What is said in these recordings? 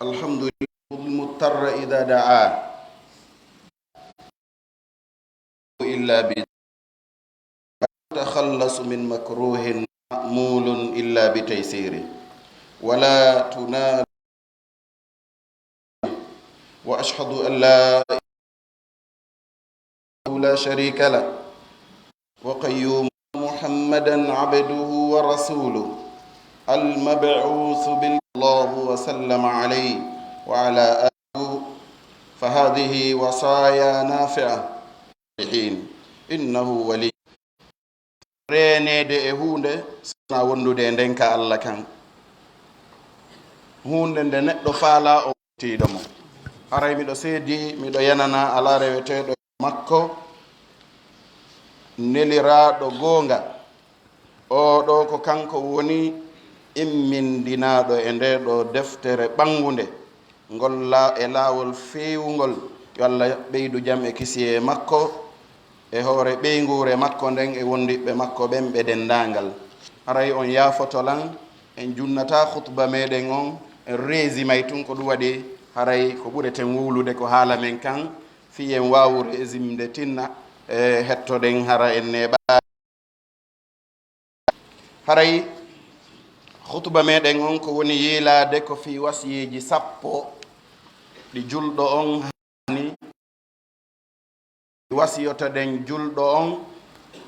الحمد لله المضطر إذا دعاه إلا بتخلص من مكروه مأمول إلا بتيسيره ولا تنال. وأشهد أن لا شريك له وقيوم محمدا عبده ورسوله المبعوث بالله وسلم عليه وعلى آله فهذه وصايا نافعة حين إنه ولي reenede e hunde sona wondude nden ka Allah kan hunde nde neɗɗo faala o tiiɗo mo haray miɗo seedi miɗo yanana ala reweteɗo makko neliraɗo goonga oɗo ko kanko woni immindinaɗo e nde ɗo deftere ɓangunde ngolla e laawol feewugol yo Allah ɓeydu jam e kisi e makko e hoore ɓeygure makko nden e wondiɓe makko ɓen ɓe dendagal. haray on yaafotolan en junnata khutba meɗen on en résumay tun ko ɗum waɗi haray ko ɓureten wulude ko haala men kan fi en wawu résimde tinna e hettoɗen hara en neɓa. haray khutba meɗen on ko woni yiilade ko fi wasiyiji sappo ɗi julɗo on hani wasiyotoɗen julɗo on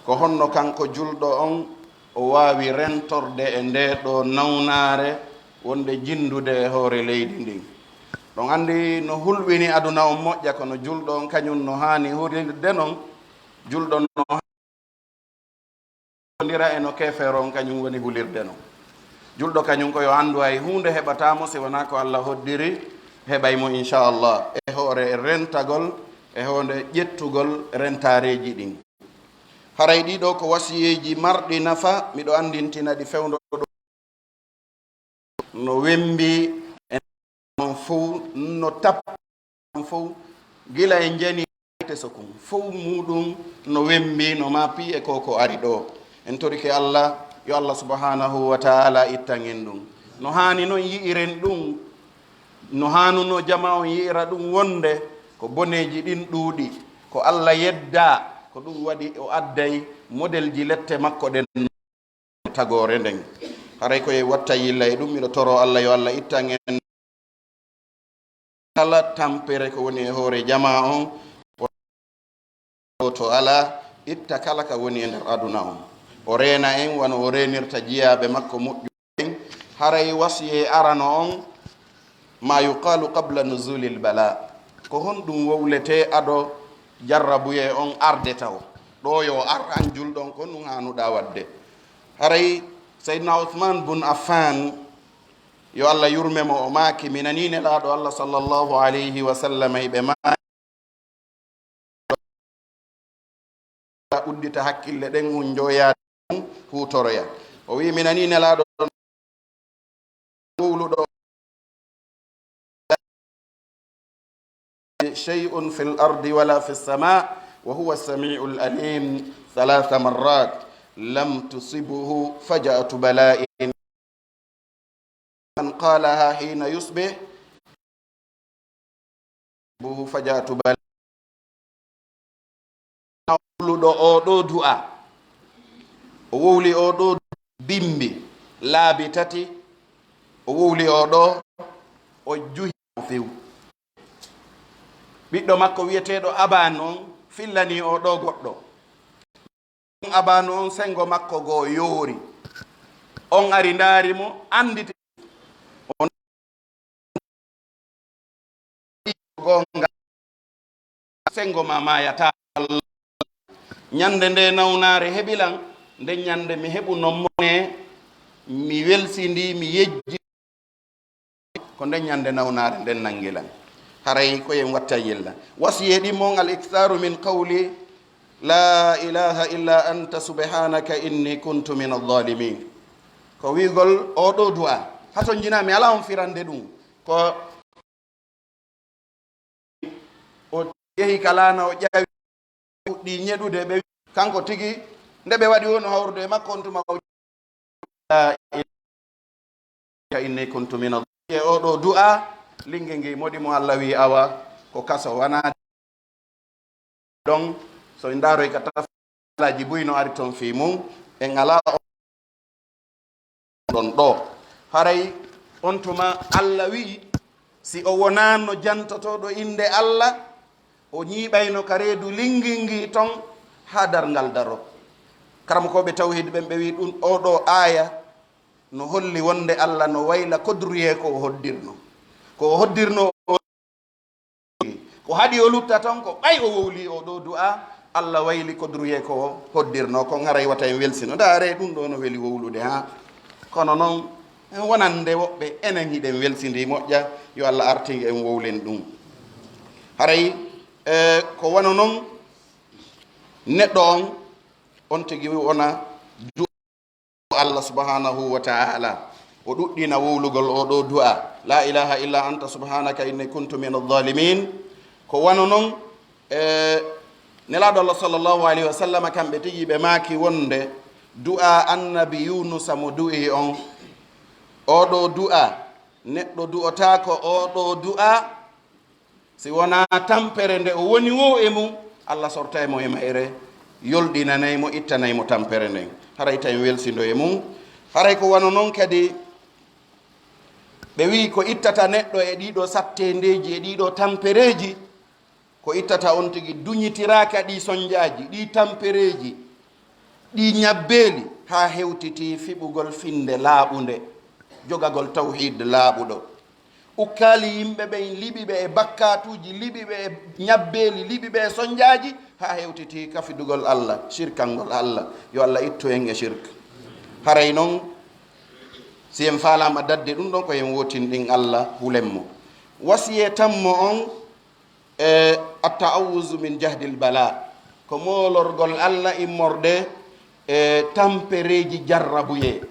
ko honno kanko julɗo on o wawi rentorde e nde ɗo nawnare wonde jindude e hoore leydi ndin. ɗon andi no hulɓini aduna on moƴƴa kono julɗo on kañum no hani hurirde noon julɗo no ndira e no kefere on kañum woni hulirde noon. julɗo kañum ko yo andu hay hunde heɓatamo si wona ko Allah hoddiri heɓaymo inchallah e hoore rentagol e honde ƴettugol rentareji ɗin. haray ɗiɗo ko wasiyeji marɗi nafa miɗo andintina ɗi fewdo no wembi en fo no tappa fo gila e jani tesokum fo muɗum no wembi no mapi e koko ari ɗo en torike Allah yo Allah subhanahu wa ta'ala ittan en ɗum no hani noon yi'iren ɗum no hanuno jama on yi'ira ɗum wonde ko boneji ɗin ɗuuɗi ko Allah yedda ko ɗum waɗi o adday modèle ji lette makko ɗen tagore nden. haray koye watta yilla e ɗum miɗo toro Allah yo Allah ittan en kala tampere ko woni e hoore jama on to ala itta kala ka woni e nder aduna on o reena en wano o renirta jiyaɓe makko moƴƴuɓen. haray wasiye arano on ma yuqalu qabla nuzulil bala ko honɗum wowlete aɗo jarrabuye on arde taw ɗo yo ar an julɗon ko ɗum hanuɗa wadde. haray seydna Uthman bun Affan yo Allah yurmemo o maaki mi nani nelaɗo Allah sallllahu alayhi wa sallam ɓe ma uddita hakkille ɗen un joyade hutoroya o wi mi nani nelaɗo wowluɗo شيء في الأرض ولا في السماء وهو السميع الأليم 3 مرات لم تصبه فجأة بلاء من قالها حين يصبح فجأة بلاء wowluɗo oɗo du'a o wowli oɗo bimbi laabi tati o wowli oɗo o juhi few ɓiɗɗo makko wiyeteɗo abanu on fillani oɗo goɗɗo abanu on sengo makko goo yoori on ari ndaarimo andite on gonga sengo ma mayata ñande nde nawnare heɓilan nde ñande mi heɓu nommone mi welsidi mi yejji ko nde ñande nawnare nden nangilan. haray koyen watta yilla wasiye ɗi mon al iktharu min qawli la ilaha illa anta subhanaka inni kuntu min adh-dhalimin ko wigol oɗo du'a hato jinami ala on firande ɗum ko o yehi kalana o ƴawi ɗi ñeɗude ɓe kanko tigi nde ɓe waɗi wono hawrude makko on tuma la ilaha inni kuntu min adh-dhalimin oɗo du'a lingi ngi modi mo Allah wi awa ko kaso wana donc so ndaro ka tafalaji buyno ari ton fi mum e ngala don do haray on tuma Allah wi si o wonano jantotoɗo inde Allah o ñiiɓayno ka reedu lingingi ton ha darngal daro karamokoɓe tawhid ɓen ɓe wi ɗum oɗo aya no holli wonde Allah no wayla kodruye ko o hoddirno ko haɗi o lutta ton ko ɓay o wowli o ɗo du'a Allah wayli kodruye ko hoddirno ko ngaray wata en welsino daare ɗum ɗo no weli wowlude ha kono noon wonande woɓɓe enen hiɗen welsidi moƴƴa yo Allah arti en wowlen ɗum haray ko wano noon neɗɗo on tigi wona du Allah subhanahu wa ta'ala o ɗuɗɗina wowlugol oɗo du'a la ilaha illa anta subhanaka inni kuntu min adh-dhalimin ko wano noon nelaɗo Allah sallllahu alayhi wa sallam kamɓe tigi ɓe maaki wonde du'a annabi yunusa mo du'i on oɗo du'a neɗɗo du'otako oɗo du'a si wona tampere nde o woni wo e mum Allah sortaymo e mayre yolɗinanaymo ittanaymo tampere nden haray tawi welsindo e mum haray ko wano noon kadi ɓe wi ko ittata neɗɗo e ɗiɗo sattendeji e ɗiɗo tampereji ko ittata on tigi duñitiraka ɗi sonjaji ɗi tampereji ɗi ñabbeeli ha hewtiti fiɓugol finde laaɓunde jogagol tawhid laaɓuɗo ukkali yimɓe ɓen liɓiɓe e bakkatuji liɓiɓe e ñabbeeli liɓiɓe e sonjaji ha hewtiti kafidugol Allah shirkangol Allah yo Allah ittu en e shirk haray noon si en falama dadde ɗum ɗon ko en wotin ɗin Allah hulenmo wasiye tammo on e atta'awuzu min jahdil bala ko molorgol Allah immorde e tampereji jarrabuye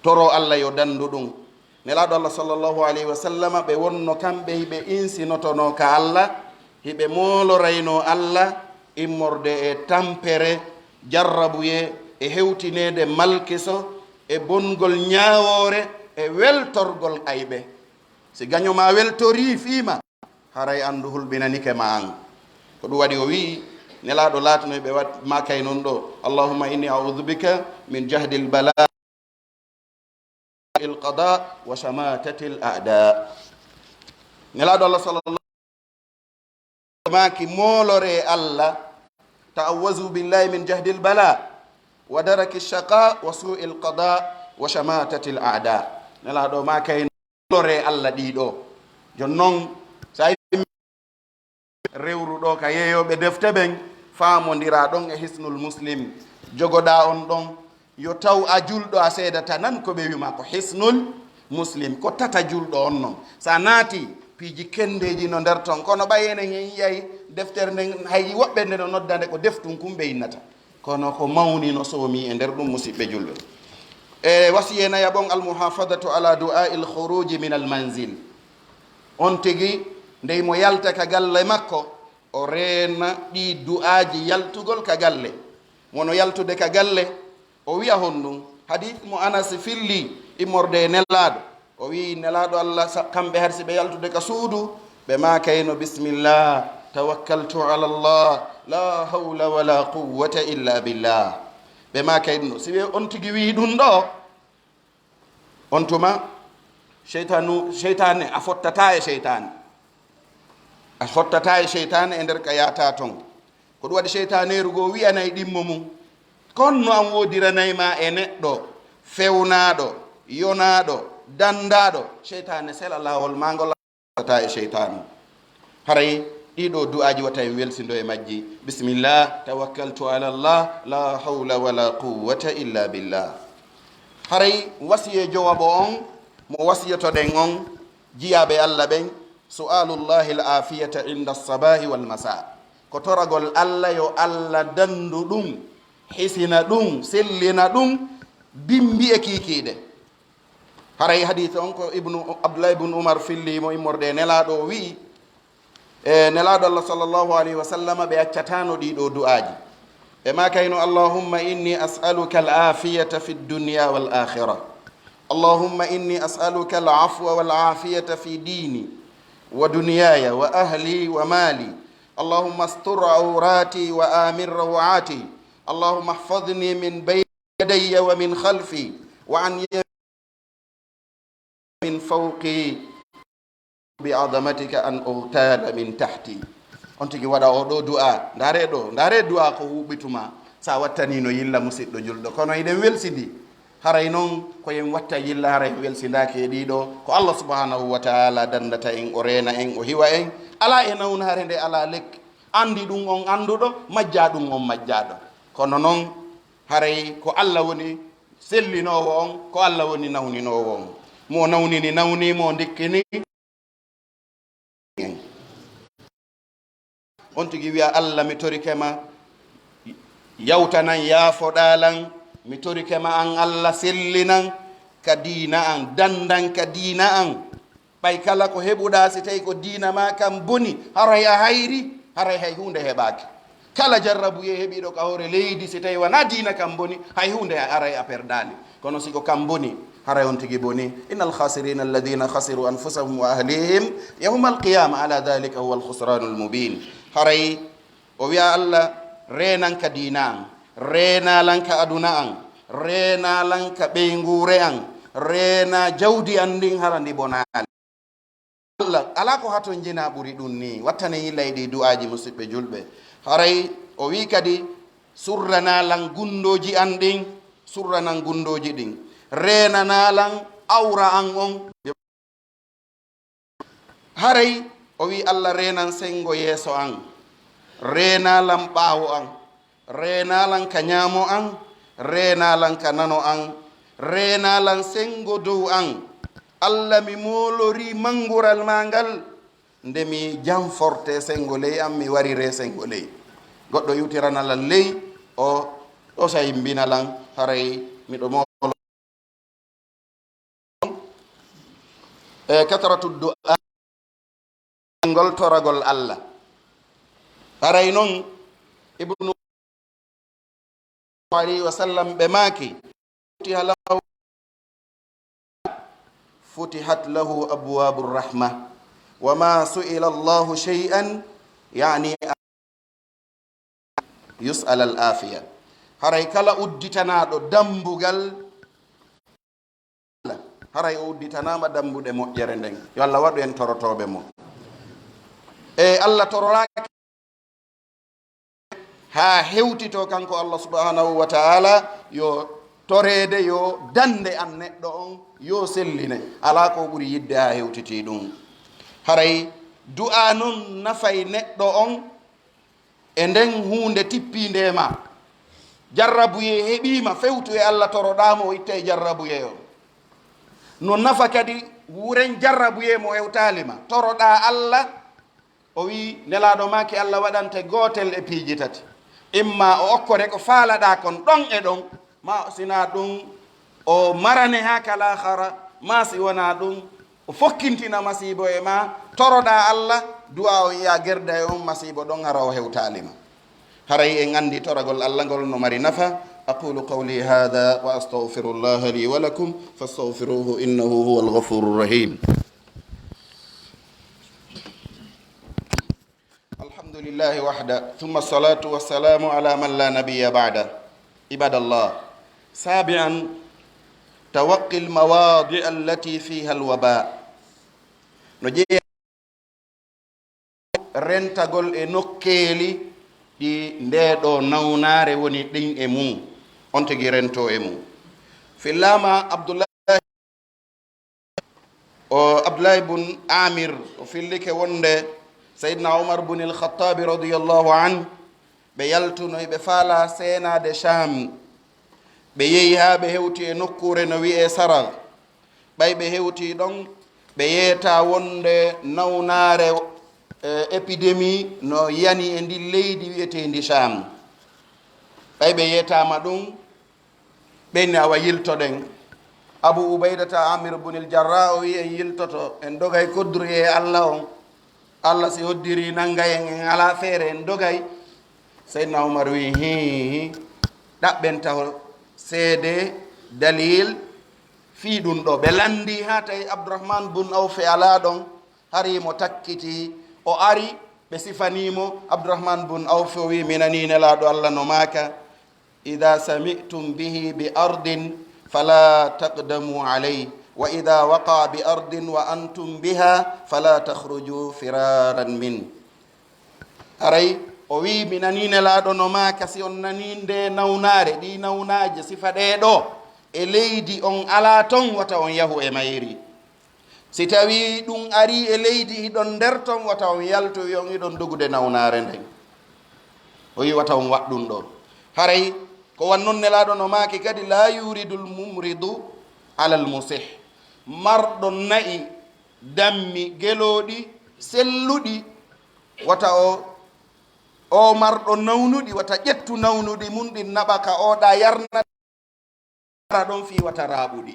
toro Allah yo dandu ɗum nelaɗo Allah sallllahu alayhi wa sallam ɓe wonno kamɓe hiɓe insinotono ka Allah hiɓe molorayno Allah immorde e tampere jarrabuye e hewtinede malkiso e bongol ñawore e weltorgol ayɓe si gañoma weltori fiima haray andu hulɓinanike ma an ko ɗum waɗi o wi nelaɗo latano ɓe wat makay noon ɗo allahumma inni a'udhu bika min jahdi l bala il qada wa shamatati l a'da nelaɗo Allah sallallahu maki molore Allah ta'awwazu billahi min jahdi l bala wa daraki shaqa wa su'i l qada wa shamatati l a'da nelaɗo makay molore Allah ɗiɗo jonnon sa rewruɗo ka yeeyoɓe defte ɓen famodira ɗon e hisnul muslim jogoɗa on ɗon yo taw a julɗo a seedata nan ko ɓe wima ko hisnul muslim ko tata julɗo on noon sa naati piiji kendeji no nder ton kono ɓayene hen yiyay deftere nden hay woɓɓe nde no noddande ko deftum kumɓe innata kono ko mawni no soomi e nder ɗum musidɓe julɓe e wasiyena yaɓon almuhafadatu ala du'ai l khuruji min al manzil on tigi ndey mo yalta ka galle makko o reena ɗi du'aji yaltugol ka galle wono yaltude ka galle o wiya honɗum hadith mo Anas filli immorde nelaɗo o wi nelaɗo Allah kamɓe harsi ɓe yaltude ka suudu ɓe makayno bismillah tawakkaltu ala Allah la hawla wala quwwata illa billah ɓe makayno si ɓe on tigi wi ɗum ɗo on tuma cheytane a fottata e cheytane a fottata e cheytane e nder ka yata ton ko ɗum waɗi cheytaneru go wiyanayi ɗimmo mum konno an wodiranayma e neɗɗo fewnaɗo yonaɗo dandaɗo cheytane sela lawol magol fottata e cheytane haray ɗiɗo du'aji wata en welsido e majji bismillah tawakkaltu ala Allah la hawla wala quwwata illa billah haray wasiye jowabo on mo wasiyatoɗen on jiyaɓe Allah ɓen su'alullahi al-afiyata inda as-sabahi wal masa ko toragol Allah yo Allah dandu ɗum hisina ɗum sellina ɗum bimbi e kikiɗe haray hadith on ko Abdullah ibn Umar fillimo immorde nelaɗo o wi e nelaɗo Allah sallllahu alayhi wa sallam ɓe accatano ɗiɗo du'aji ɓe makayno allahumma inni as'aluka al-afiyata fi dunya wal akhirah اللهم إني أسألك العفو والعافية في ديني ودنياي وأهلي ومالي. اللهم استر عوراتي وآمن روعاتي. اللهم احفظني من بين يدي ومن خلفي وعن يميني من فوقي بعظمتك أن أغتال من تحتي. on tigi waɗa oɗo du'a ndare du'a ko huɓituma sa wattanino yilla musidɗo julɗo kono eɗen welsidi haray noon koyen watta yilla haray welsindaki e ɗiɗo ko Allah subhanahu wa ta'ala dandata en o reena en o hiwa en ala e nawnare nde ala lekki andi ɗum on anduɗo majja ɗum on majjaɗo kono noon haray ko Allah woni sellinowo on ko Allah woni nawninowo on mo nawnini nawnimo dikkini on tigi wiya Allah mi torikema yawtanan yaafoɗalan mi torikema an Allah sellinan ka diina an dandan ka diina an ɓay kala ko heɓuɗa si tawi ko diina ma kam boni haray a hayri haray hay hunde heɓaki kala jarrabuye heɓiɗo ka hoore leydi si tawi wona diina kam boni hay hunde aray a perdali kono siko kam boni haray on tigi boni innal khasirina alladina khasiru anfusahum wa ahlihim yawma alqiyama ala dhalika huwa alkhusranu almubin. haray o wiya Allah renan ka diina an renalan ka aduna an renalan ka ɓeygure an rena jawdi an ndin hara ndi bonali Allah ala ko haton jina ɓuri ɗum ni wattane yillayɗi du'aji musidɓe julɓe. haray o wi kadi surranalan gundoji an ɗin surranan gundoji ɗin renanalan awra an on. haray o wi Allah renan sengo yeeso an renalan ɓaawo an renalan ka ñaamo an renalan ka nano an renalan sengo dow an. Allah mi molori mangural mangal nde mi jamforte sengo ley am mi warire sengo ley goɗɗo yewtiranalan ley o sa yimbinalan haray miɗo molo katratu du'a ngol toragol Allah. haray noon ibnu alayhi wa sallam ɓe maaki futihat lahu abwabu rahma wa ma su'ila Allahu shay'an yani yus'al al afiya. haray kala udditanaɗo dambugal haray o udditanama dambuɗe moƴƴere nden yo Allah waɗu en torotoɓe mo e Allah tororaki ha hewtito kanko Allah subhanahu wa ta'ala yo torede yo dande an neɗɗo on yo selline ala ko ɓuri yidde ha hewtiti ɗum. haray du'a non nafay neɗɗo on e nden hunde tippindema jarrabuye heɓima fewtu e Allah toroɗamo o itta e jarrabuye o no nafa kadi wuren jarrabuye mo hewtalima toroɗa Allah o wi nelaɗo maki Allah waɗante gotel e piiji tati imma o okkore ko faalaɗa kon ɗon e ɗon ma sina ɗum o marane ha kala hara ma si wona ɗum o fokkintina masibo e ma toroɗa Allah du'a on ya gerda e on masibo ɗon hara o hewtalima. haray en andi toragol Allah ngol no mari nafa. aqulu qawli hadha wa astaghfirullaha li wa lakum fastaghfiruhu innahu huwal ghafurur rahim. alhamdulillahi wahda thumma salatu wassalamu ala man la nabiyya ba'da. ibadallah sabi'an tawaqqi almawadi' allati fiha alwaba. no jeeya rentagol e nokkeeli ɗi ndeɗo nawnare woni ɗin e mum on tigi rento e mum. fillama abdoullahi bun amir o fillike wonde seydna oumar bun il khattabi radiallahu an ɓe yaltunoy ɓe faala senade sham ɓe yehi ha ɓe hewti e nokkure no wi'e sarag ɓay ɓe hewti ɗon ɓe yeeta wonde nawnare épidémie no yani e ndi leydi wi'etendi sham ɓay ɓe yeetama ɗum ɓenni awa yiltoɗen. abou ubaydata amir bunil jarra o wi en yiltoto en dogay kodduri e Allah on Allah si hoddiri nangay en ala feere en dogay. seydna oumar wi hi ɗaɓɓen taw seede dalil fi ɗum ɗo ɓe landi ha tawi Abdourahmane bun Awfe ala ɗon hari mo takkiti o ari ɓe sifanimo Abdourahmane bun Awfe o wi minani nelaɗo Allah no maka ida sami'tum bihi bi ardin fala taqdamu alayh wa ida waqa bi ardin wa antum biha fala takhruju firaran min. aray o wi mi nani nelaɗo no maka si on nani nde nawnare ɗi nawnaje sifa ɗeɗo e leydi on ala ton wata on yahu e mayri. si tawi ɗum ari e leydi hiɗon nder ton wata on yaltowi on iɗon dogude nawnare nden. o wi wata on waɗɗum ɗo. haray ko wannon nelaɗo no maki kadi la yuridu lmumridu ala lmusih. marɗo nayi dammi geloɗi selluɗi wata o marɗo nawnuɗi wata ƴettu nawnuɗi mum ɗi naɓa ka oɗa yarna ɗon fi wata raaɓuɗi.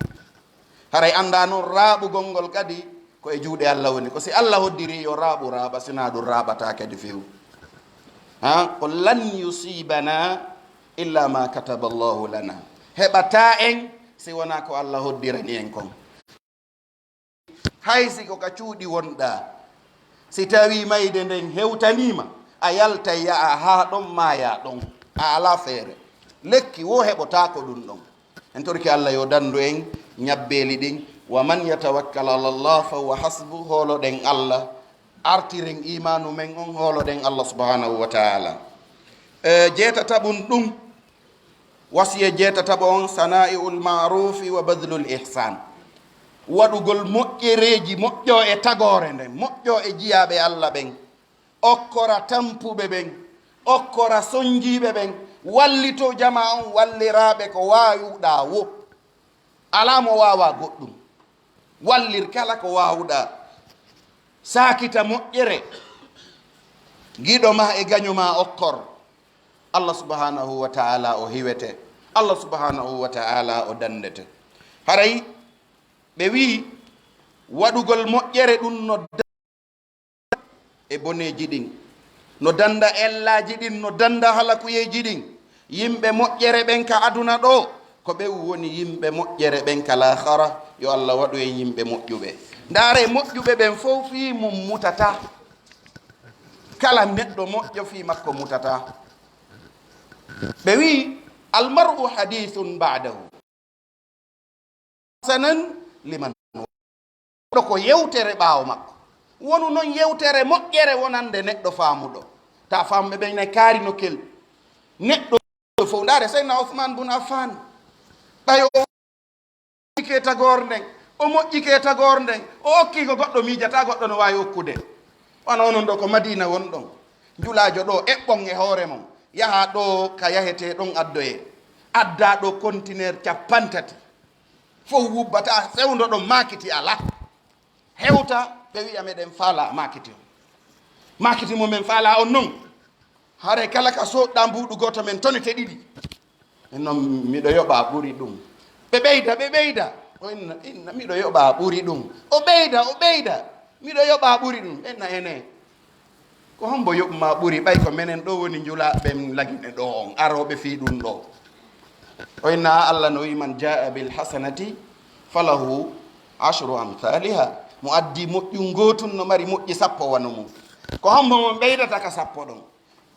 haray anda noon raaɓugol ngol kadi ko e juuɗe Allah woni. ko si Allah hoddiri yo raaɓu raaɓa sina ɗum raaɓata kadi few. ko lan yusibana illa ma kataba Allahu lana. heɓata en si wona ko Allah hoddirani en kon. haysi ko ka cuuɗi wonɗa si tawi mayde nden hewtanima a yaltay yaha ha ɗon maya ɗon a ala feere. lekki wo heɓotako ɗum ɗon. en torki Allah yo dandu en ñabbeli ɗin. wa man yatawakkal ala llah fa huwa hasbu. hooloɗen Allah artiren imanu men on hooloɗen Allah subhanahu wa taala. jeetataɓum ɗum wasiye jeetataɓo on sana'iul ma'rufi wa badlul ihsan. waɗugol moƴƴereji moƴƴo e tagore nden moƴƴo e jiyaɓe Allah ɓen okkora tampuɓe ɓen okkora sonjiɓe ɓen wallito jama on walliraɓe ko wawuɗa wo ala mo wawa goɗɗum. wallir kala ko wawuɗa sakita moƴƴere giɗo ma e gaño ma okkor. Allah subhanahu wa ta'ala o hiwete. Allah subhanahu wa ta'ala o dandete. haray ɓe wi waɗugol moƴƴere ɗum no e boneji ɗin no danda ellaji ɗin no danda halakuyeji ɗin. yimɓe moƴƴere ɓen ka aduna ɗo ko ɓe woni yimɓe moƴƴere ɓen ka lahara. yo Allah waɗu e yimɓe moƴƴuɓe. ndaare moƴƴuɓe ɓen fof fi mum mutata. kala neɗɗo moƴƴo fi makko mutata. ɓe wi almar'u hadithun ba'dahu hasanan liman ɗo ko yewtere ɓaawo makko. wonu noon yewtere moƴƴere wonande neɗɗo faamuɗo. ta famɓe ɓen ne kaari no kelɓi neɗɗo fof. ndaare Seydina Ousmane bun Affan ɓay o moƴƴike tagore nden o moƴƴike tagore nden o okki ko goɗɗo miijata goɗɗo no wawi okkude. wano onon ɗo ko Madina won ɗon julajo ɗo eɓɓon e hoore mum yaha ɗo ka yahete ɗon addoye adda ɗo conteneur 50 fof wubbata sewdo ɗon makiti ala hewta. ɓe wiya meɗen faala makiti o makiti mumen faala on noon. hare kala ka soɗɗa mbuɗu goto men tonete ɗiɗi. en noon miɗo yoɓa ɓuri ɗum. ɓe ɓeyda o inna miɗo yoɓa ɓuri ɗum. o ɓeyda miɗo yoɓa ɓuri ɗum. enna ene ko hombo yoɓma ɓuri ɓay ko menen ɗo woni julaɓe lagine ɗo on aroɓe fi ɗum ɗo. o inna Allah no wi man jaa bil hasanati falahu ashru amthaliha. mo addi moƴƴu gotum no mari moƴƴi 10 wano mum. ko hombo mo ɓeydata ka 10 ɗon.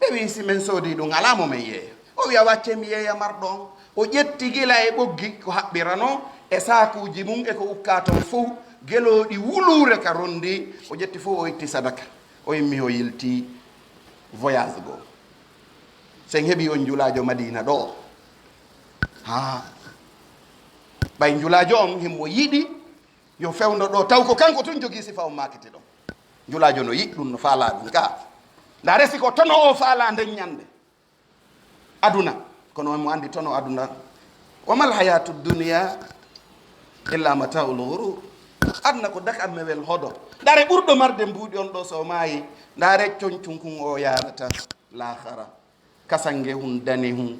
ɓe wi si men soodi ɗum ala mo men yeeya. o wiya wacce mi yeeya marɗo on. o ƴetti gila e ɓoggi ko haɓɓirano e sakuji mum e ko ukka ton fof geloɗi wulure ka rondi. o ƴetti fof o itti sadaka o yimmi o yilti voyage goo. sen heeɓi on julajo Madina ɗo ha ɓay julajo on himmo yiɗi yo fewno ɗo taw ko kanko tun jogui sifa on makete ɗon. julajo no yiɗi ɗum no faala ɗum ka. nda resi ko tono o faala nden ñande aduna kono mo andi tono aduna. wa mal hayatu dunia illa mataul ghurur. aduna ko dak ammewel hoɗo. ndare ɓurɗo marde mbuuɗi on ɗo so maayi ndare coñcunkun o yarata lahara. kasange hun dane hun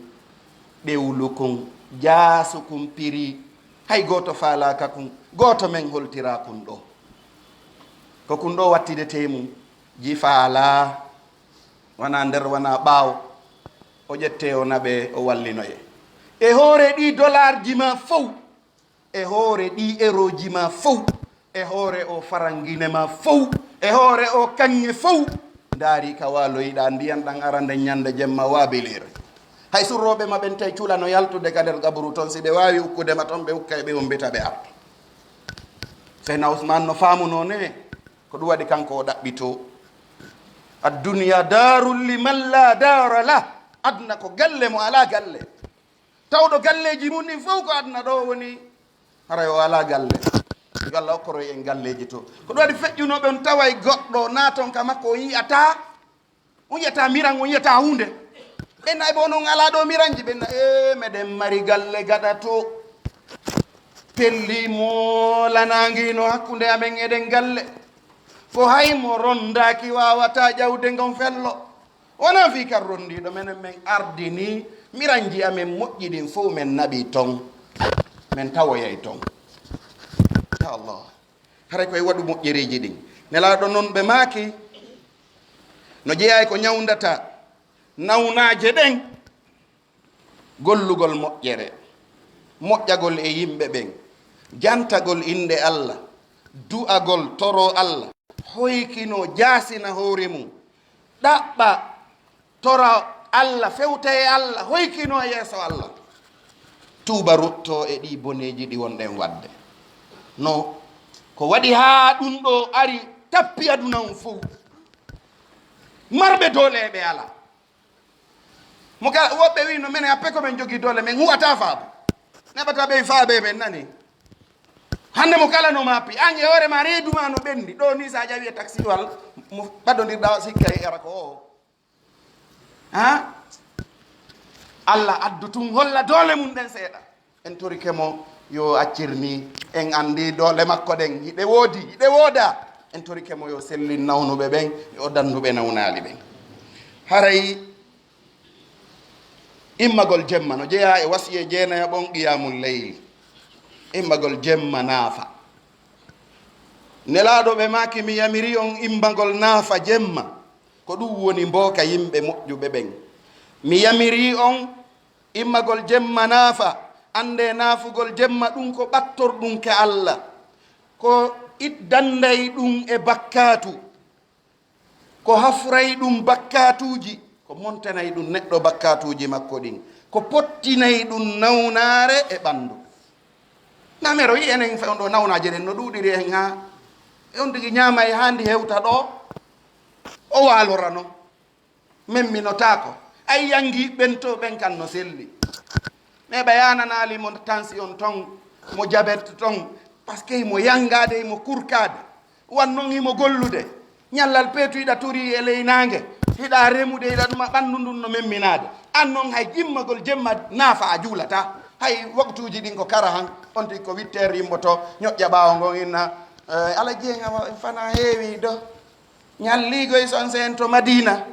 ɗewlu kon jaasu kun piri hay goto faalaka kun goto men holtira kun ɗo ko kun ɗo wattide temum ji faala wana nder wana ɓaawo o ƴette o naɓe o wallinoye e hoore ɗi dollar ji ma fof e hoore ɗi eroji ma fof, e hoore o farangine ma fof, e hoore o kaŋŋe fof ndaari ka waaloyiɗa ndiyan ɗan arande ñande jemma waabilire. hay surroɓe ma ɓen tawi cuulano yaltude ka nder gabru toon, si ɓe wawi ukkudema toon ɓe ukka e ɓe umbita ɓe arta. seyna ousmane no faamuno ne ko ɗum waɗi kanko o ɗaɓɓito adduniya darul liman la dara lah. aduna ko galle mo ala galle. tawɗo galleji mum ɗin fof ko aduna ɗo woni haray o ala galle. yo Allah hokkoro en galleji to. ko ɗum waɗi feƴƴunoɓe on taway goɗɗo naton ka makko on yiyata miran, on yiyata hunde. ɓenna e bo non ala ɗo miranji, ɓenna meɗen mari galle gaɗa to pelli molanagino hakkude amen eɗen galle fo hay mo rondaki wawata ƴawde ngon fello. wona fi kan rondiɗo menen men ardini miranji amen moƴƴiɗin fof men naɓi ton, men tawoyay ton. ya Allah, haray koye waɗu moƴƴereji ɗin nelaɗo noon ɓe maaki no jeeyay ko ñawdata nawnaje ɗen, gollugol moƴƴere, moƴƴagol e yimɓe ɓen, jantagol inde Allah, du'agol toro Allah, hoykino jaasina hoore mum, ɗaɓɓa tora Allah, fewta e Allah, hoykino e yeeso Allah, tuuba rutto e ɗi boneji ɗi wonɗen wadde. no ko waɗi haa ɗum ɗo ari tappi aduna on fof, marɓe doole ɓe ala. mo kala woɓɓe wi no minen happe ko men jogii doole men huwata faabo, neɓata ɓe faaɓe men nani. hande mo kala no mappi an e hoore ma reeduma no ɓendi ɗo ni sa ƴawi e taxi wal mo ɓadodirɗa sikka e era ko o ha Allah addu tun holla doole mum ɗen seeɗa. en torike mo yo accirni, en andi doole makko ɗen hiɗe woodi hiɗe wooda. en torike mo yo sellin nawnuɓe ɓen, yo danduɓe nawnali ɓen. haray immagol jemma no jeeya e wasiye jeenaya ɓon qiyamul leyl, immagol jemma naafa. nelaɗo ɓe maki mi yamiri on immagol naafa jemma ko ɗum woni mboka yimɓe moƴƴuɓe ɓen. mi yamiri on immagol jemma naafa, ande naafugol jemma ɗum ko ɓattorɗum ke Allah, ko iddanday ɗum e bakkatu, ko hafray ɗum bakkatuji, ko montanay ɗum neɗɗo bakkatuji makko ɗin, ko pottinay ɗum nawnare e ɓandu. namero yi enen fe on ɗo nawnaje ɗen no ɗuɗiri hen ha on tigi ñaama e handi hewta ɗo o walorano memminotako ay yangi ɓento ɓen kan no selli mais ɓe yananali mo tension ton, mo jabet ton, par ce que mo yangade mo kurkade wannon himo gollude ñallal peetuyiɗa tori e leynange hiɗa remude hiɗa ɗuma ɓandu ndun no memminade. an noon hay jimmagol jemma naafa a juulata. hay waktuji ɗin ko kara han on tigi ko 8 heures yimboto ñoƴƴa ɓawo ngon inna ala jeenga fana heewi do ñalligoy son sen to Madina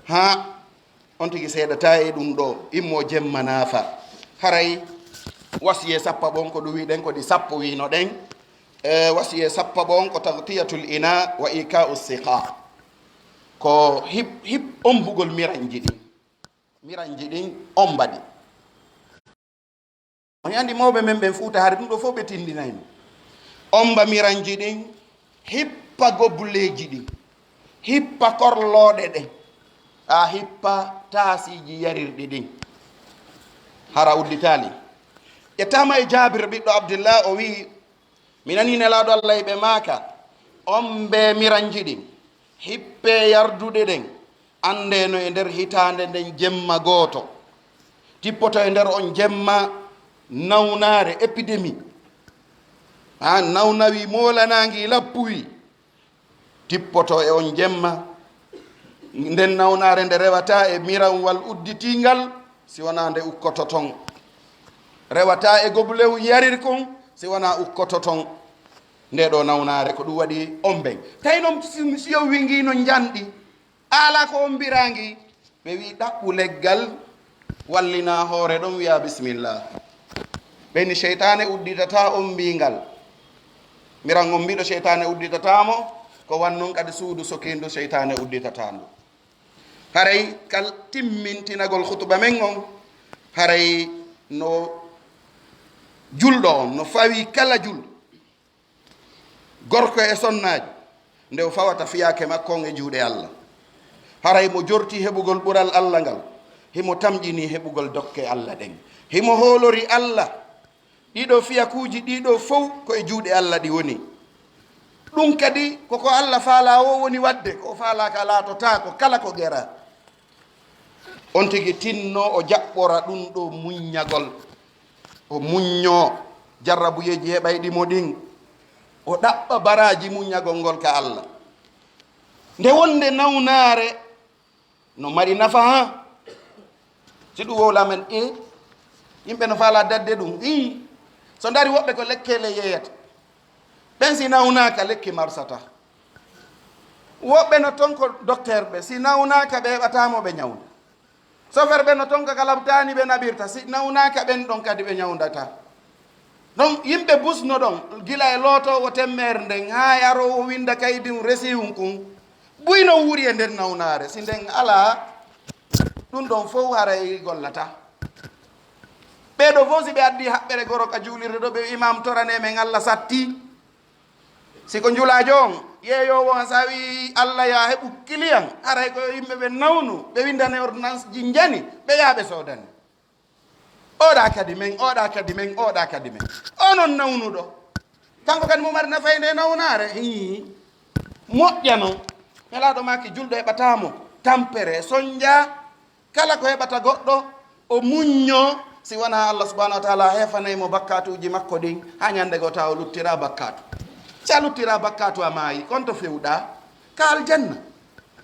ha on tigi seeɗata e ɗum ɗo immo jemma naafa. haray wasiye sappa ɓon ko ɗum wiɗen ko ɗi sappo wino ɗen. wasiye sappa ɓon ko tagtiyatul ina wa ika'u siqa, ko hip ombugol miranji ɗin on mbaɗi. on andi mawɓe men ɓen fuuta haade ɗum ɗo fof ɓe tindinayno. omba miranji ɗin, hippa gobuleji ɗin, hippa korloɗe ɗen, a hippa taasiji yarirɗi ɗin. hara udditali ƴettama e Jabir ɓiɗɗo Abdullah o wi mi nani nelaɗo Allah ɓe maaka on ɓe miranji ɗin, hippe yardude ɗen, ande no e nder hitande nden jemma gooto tippoto e nder on jemma nawnare épidémie, ha nawnawi molanagi lappuwi tippoto e on jemma. nden nawnare nde rewata e miranwal udditingal si wona nde ukkoto ton, rewata e gobulew yarir kon si wona ukkoto ton. nde ɗo nawnare ko ɗum waɗi on ɓen tawi noon si yo wingino janɗi ala ko on mbirangi ɓe wi ɗaɓɓu leggal wallina hoore ɗon wiya bisimillah. ɓeni cheytane udditata on mbingal miran on mbiɗo cheytane udditatamo ko wannon kadi suudu sokindu cheytane udditatando. haray kal timmintinagol hutuba men on haray no julɗo on no fawi kala julɗo gorko e sonnaji nde o fawata fiyake makko on e juuɗe Allah haray mo jorti heɓugol ɓural Allah ngal himo tamƴini heɓugol dokke Allah ɗen himo hoolori Allah ɗiɗo fiyakuji ɗiɗo fof ko e juuɗe Allah ɗi woni ɗum kadi koko Allah faala o woni wadde ko faalaka laatota ko kala ko gera on tigi tinno o jaɓɓora ɗum ɗo muññagol o muñño jarrabuyeji heɓayɗimo ɗin o ɗaɓɓa baraji muññagol ngol ka Allah nde wonde nawnare no mari nafa ha si ɗum wowlamen yimɓe no faala dadde ɗum so dari woɓɓe ko lekkele yeyata ɓen si nawnaka lekki marsata woɓɓe no ton ko docteur ɓe si nawnaka ɓe heɓatamo ɓe ñawda chauffeur ɓe no ton ko kalabtani ɓe naɓirta si nawnaka ɓen ɗon kadi ɓe ñawdata donc yimɓe busno ɗon gila e lootowo temmere nden ha yarowo winda kaydi resiwum kum ɓuyno wuuri e nder nawnare si nden ala ɗum ɗon fof haray gollata ɓeɗo fof si ɓe addi haɓɓere goro ka juulirde ɗo ɓe imam torane men Allah satti siko julajo on yeeyowo on sa wi Allah ya heɓu client haray ko yimɓe ɓe nawnu ɓe windane ordonnance ji jani ɓe yaaɓe sodane oɗa kadi men oɗa kadi men oɗa kadi men onon nawnuɗo kanko kadi mo mari nafayde nawnare moƴƴa noon helaɗo maki julɗo heɓatamo tampere soñdia kala ko heɓata goɗɗo o muñño si wona Allah subhanahu wa taala hefanaymo bakkatuji makko ɗin ha ñande go taw luttira bakkatu si a luttira bakkatu a maayi konto fewɗa ka aljanna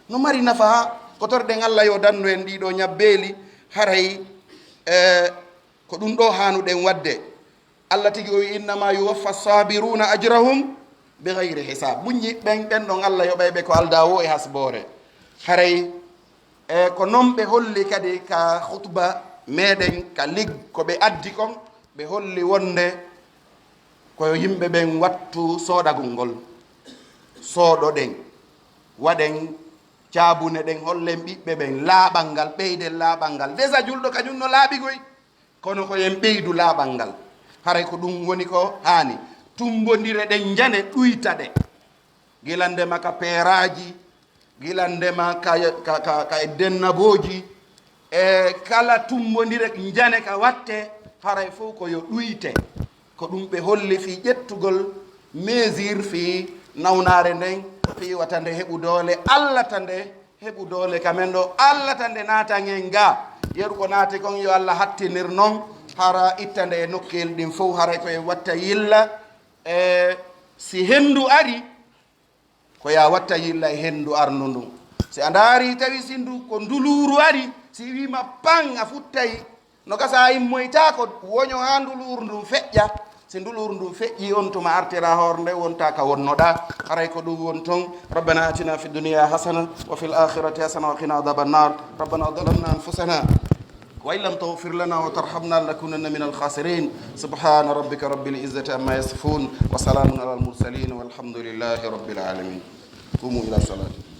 no mari nafa ha ko torɗen Allah yo dannu en ɗiɗo ñabbeeli haray ko ɗum ɗo hanuɗen wadde Allah tigi o wi innama yuwaffa sabiruna ajrahum bi gayri hisab muñi ɓen ɗon Allah yoɓayɓe ko alda wo e hasbore haray ko noon ɓe holli kadi ka khutba meɗen ka lig ko ɓe addi kon ɓe holli wonde koyo yimɓe ɓen wattu soodagol ngol sooɗo ɗen waɗen caabune ɗen hollen ɓiɓɓe ɓen laaɓal ngal ɓeyden laaɓal ngal déjà julɗo kañum no laaɓigoy kono ko yen ɓeydu laaɓal ngal haray ko ɗum woni ko haani tumbodire ɗen jane ɗuyta ɗe gilandema ka peeraji gilandema ka e dennaboji e kala tumbodire jane ka watte haray fof ko yo ɗuyte ko ɗum ɓe holli fi ƴettugol mesure fi nawnare nden fi watande heɓu doole Allah tande heɓu doole kamen ɗo Allah tande naatan en ga yeru ko naati kon yo Allah hattinir noon hara ittande e nokkel ɗin fof haray koye watta yilla e si hendu ari ko ya watta yilla e hendu arnu ndun si a ndaari tawi si ndu ko nduluru ari si wima pan a futtay no gasa immoyta ko woño ha nduluru ndun feƴƴa si nduluru ndun feƴƴi on tuma artira hoore nde wonta ka wonnoɗa haray ko ɗum won toon rabbana atina fi dunia hasana wa fi l akhirati hasana wa qina adaba annar rabbana dalamna anfusana وإن لم تغفر لنا وترحمنا لنكونن من الخاسرين سبحان ربك رب العزة عما يصفون وسلام على المرسلين والحمد لله رب العالمين قوموا إلى الصلاة